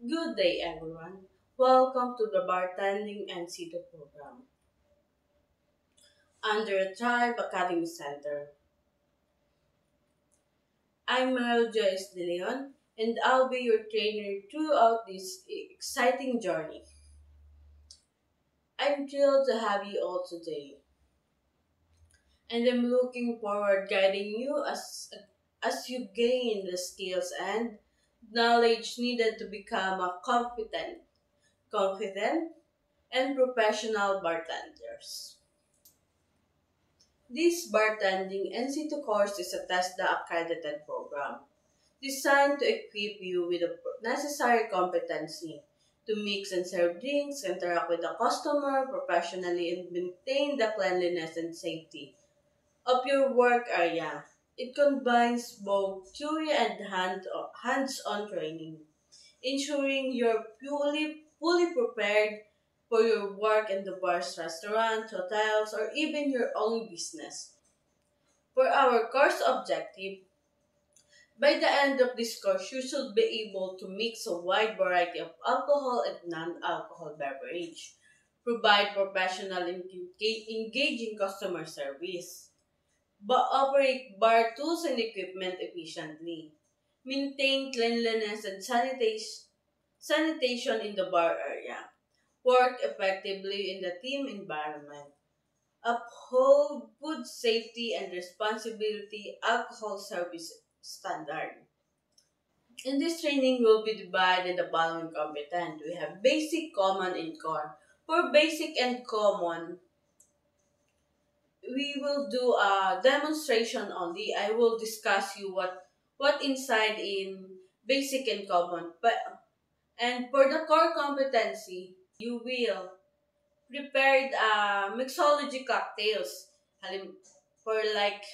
Good day, everyone. Welcome to the Bartending NC2 program under Tribe Academy Center. I'm Mel Joyce De Leon, and I'll be your trainer throughout this exciting journey. I'm thrilled to have you all today, and I'm looking forward guiding you as you gain the skills and knowledge needed to become a confident, and professional bartenders. This bartending NC2 course is a TESDA accredited program designed to equip you with the necessary competency to mix and serve drinks, interact with the customer professionally, and maintain the cleanliness and safety of your work area. It combines both theory and hands-on training, ensuring you're fully prepared for your work in the bars, restaurants, hotels, or even your own business. For our course objective, by the end of this course, you should be able to mix a wide variety of alcohol and non-alcohol beverage, provide professional engaging customer service, but operate bar tools and equipment efficiently, maintain cleanliness and sanitation in the bar area, work effectively in the team environment, uphold food safety and responsibility alcohol service standard. In this training, we'll be divided the following competent. We have basic, common, and core. For basic and common, we will do a demonstration only. I will discuss you what inside in basic and common. And for the core competency, you will prepare mixology cocktails. For like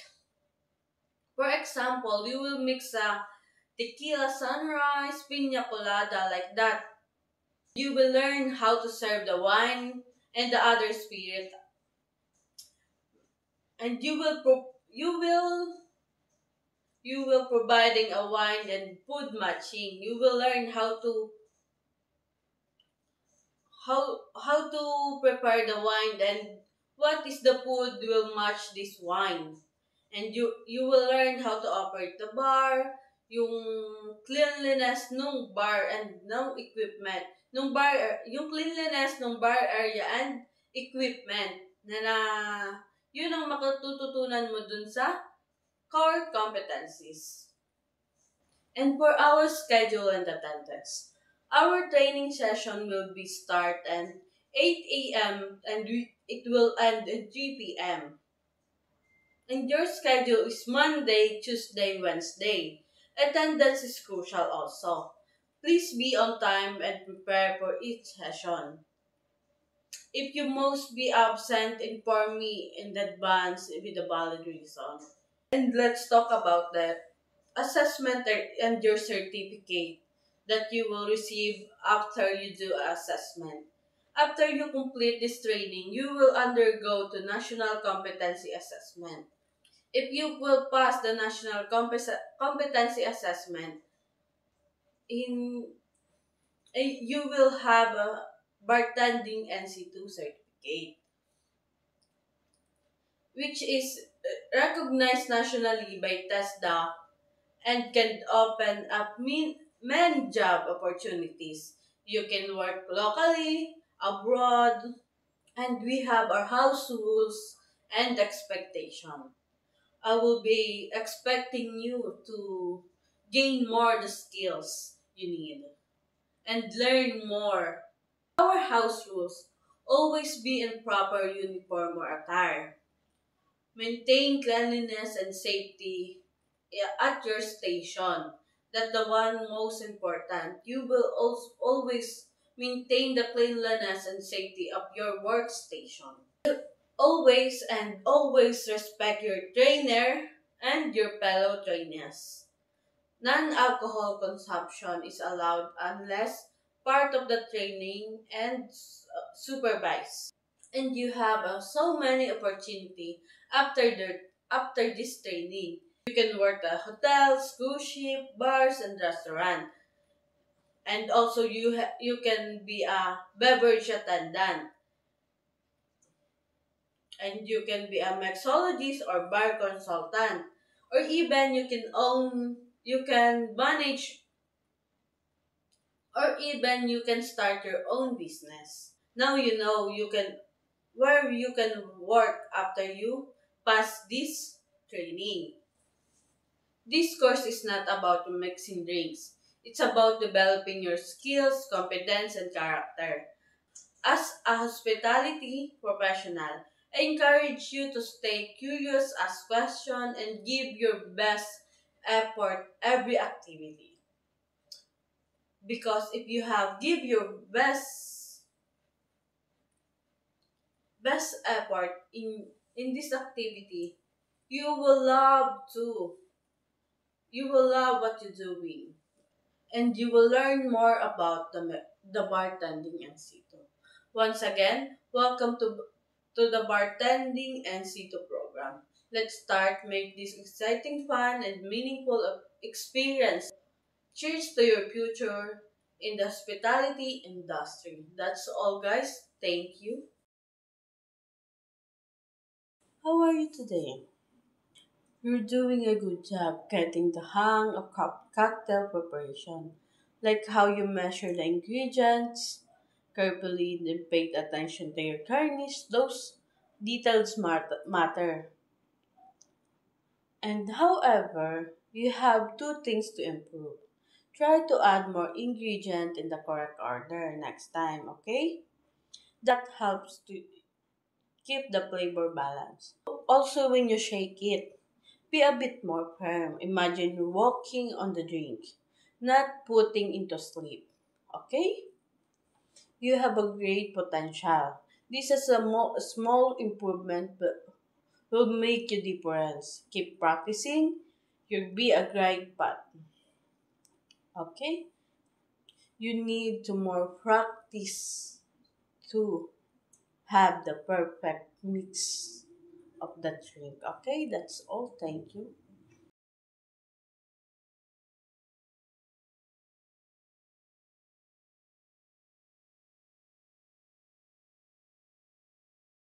for example, you will mix a tequila sunrise, pina colada like that. You will learn how to serve the wine and the other spirit, and you will providing a wine and food matching. You will learn how to prepare the wine and what is the food will match this wine. And you will learn how to operate the bar, yung cleanliness ng bar and ng equipment, yung cleanliness ng bar area and equipment na yun ang matututunan mo dun sa core competencies. And for our schedule and attendance, our training session will be start at 8 a.m. and it will end at 3 p.m. And your schedule is Monday, Tuesday, Wednesday. Attendance is crucial also. Please be on time and prepare for each session. If you must be absent, inform me in advance with a valid reason. And let's talk about the assessment and your certificate that you will receive after you do assessment. After you complete this training, you will undergo to National Competency Assessment. If you will pass the National Competency Assessment, in you will have a bartending NC2 certificate, which is recognized nationally by TESDA and can open up many job opportunities. You can work locally, abroad, and we have our house rules and expectation. I will be expecting you to gain more the skills you need and learn more. Our house rules: always be in proper uniform or attire. Maintain cleanliness and safety at your station. That's the one most important. You will also always maintain the cleanliness and safety of your workstation. Always respect your trainer and your fellow trainees. Non-alcohol consumption is allowed unless part of the training and supervised. And you have so many opportunity after after this training. You can work at hotels, cruise ship, bars, and restaurant. And also you can be a beverage attendant, and you can be a mixologist or bar consultant, or even you can manage, or even you can start your own business. Now you know you can where you can work after you pass this training. This course is not about mixing drinks. It's about developing your skills, competence, and character. As a hospitality professional, I encourage you to stay curious, ask questions, and give your best effort every activity. Because if you have give your best effort in this activity, you will love to you will love what you're doing, and you will learn more about the bartending and situ. Once again, welcome to the bartending and situ program. Let's start make this exciting, fun, and meaningful experience. Cheers to your future in the hospitality industry. That's all, guys. Thank you. How are you today? You're doing a good job getting the hang of cocktail preparation, like how you measure the ingredients carefully and paid attention to your garnish. Those details matter. And however, you have two things to improve. Try to add more ingredient in the correct order next time, okay? That helps to keep the flavor balance. Also, when you shake it, be a bit more firm. Imagine you walking on the drink, not putting into sleep. Okay? You have a great potential. This is a small improvement but will make you difference. Keep practicing. You'll be a great path. Okay? You need to more practice to have the perfect mix of the drink. Okay? That's all. Thank you.